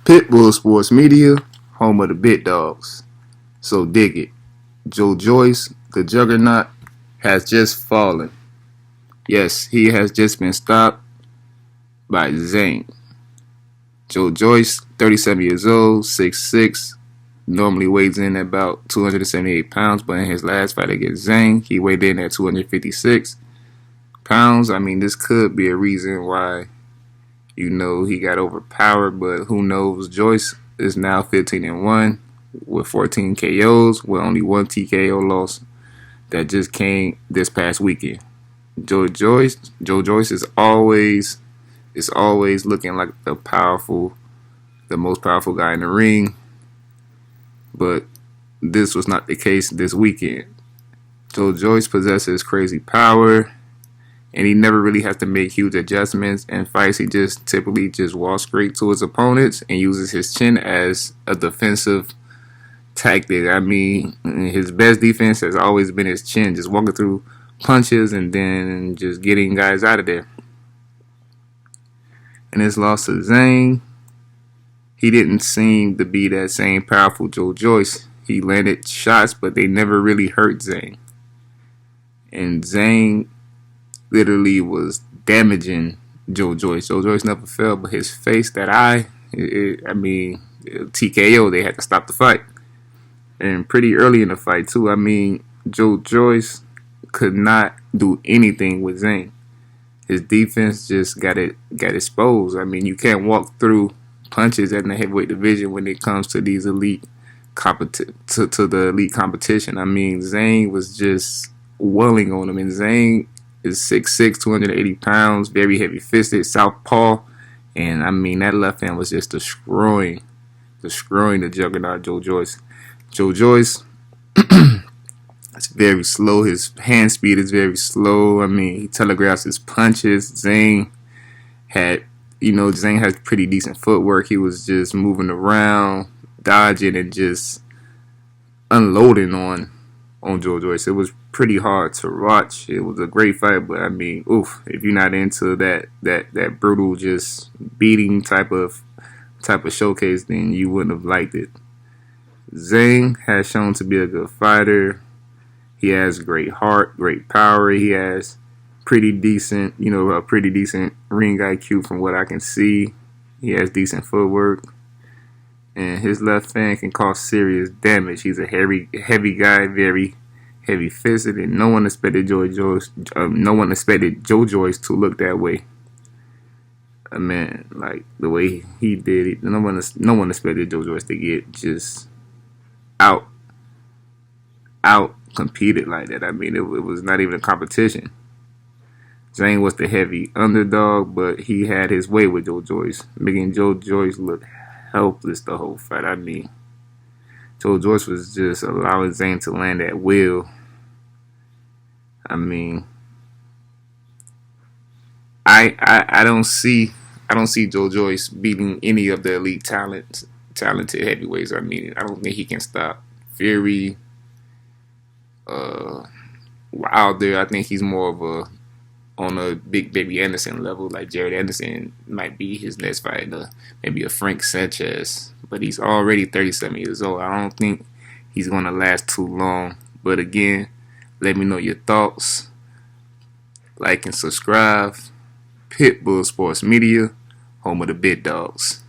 Pitbull Sports Media, home of the Bit Dogs. So dig it. Joyce, the Juggernaut, has just fallen. Yes, he has just been stopped by Zhang. Joyce, 37 years old, 6'6", normally weighs in at about 278 pounds, but in his last fight against Zhang, he weighed in at 256 pounds. I mean, this could be a reason why, he got overpowered, but who knows? Joyce is now 15-1 with 14 KOs, with only one TKO loss that just came this past weekend. Joyce is always looking like the most powerful guy in the ring, but this was not the case this weekend. Joyce possesses crazy power, and he never really has to make huge adjustments in fights. He just typically just walks straight to his opponents and uses his chin as a defensive tactic. I mean, his best defense has always been his chin, just walking through punches and then just getting guys out of there. In his loss to Zhang, he didn't seem to be that same powerful Joyce. He landed shots, but they never really hurt Zhang. And Zhang literally was damaging Joyce. Joyce never fell, but his face, that eye, TKO, they had to stop the fight. And pretty early in the fight, too. I mean, Joyce could not do anything with Zhang. His defense just got exposed. I mean, you can't walk through punches in the heavyweight division when it comes to these elite to the elite competition. I mean, Zhang was just welling on him, and Zhang is 6'6", 280 pounds, very heavy-fisted, southpaw, and I mean that left hand was just destroying the Juggernaut Joyce. Joyce it's very slow. His hand speed is very slow. I mean, he telegraphs his punches. Zhang has pretty decent footwork. He was just moving around, dodging, and just unloading on Joyce. It was pretty hard to watch. It was a great fight, but I mean, if you're not into that brutal, just beating type of showcase, then you wouldn't have liked it. Zhang has shown to be a good fighter. He has great heart, great power. He has a pretty decent ring IQ from what I can see. He has decent footwork, and his left hand can cause serious damage. He's a heavy guy, very heavy-fisted, and no one expected Joyce to look that way. Man, like the way he did it, no one expected Joyce to get just out competed like that. I mean, it was not even a competition. Zhang was the heavy underdog, but he had his way with Joyce, making Joyce look helpless the whole fight. I mean, Joyce was just allowing Zhang to land at will. I mean, I don't see Joyce beating any of the elite talented heavyweights. I mean, I don't think he can stop Fury. Wilder, I think he's more of on a big baby Anderson level. Like Jared Anderson might be his next fight, maybe a Frank Sanchez, but he's already 37 years old. I don't think he's going to last too long. But again, let me know your thoughts. Like and subscribe. Pitbull Sports Media, home of the Bit Dogs.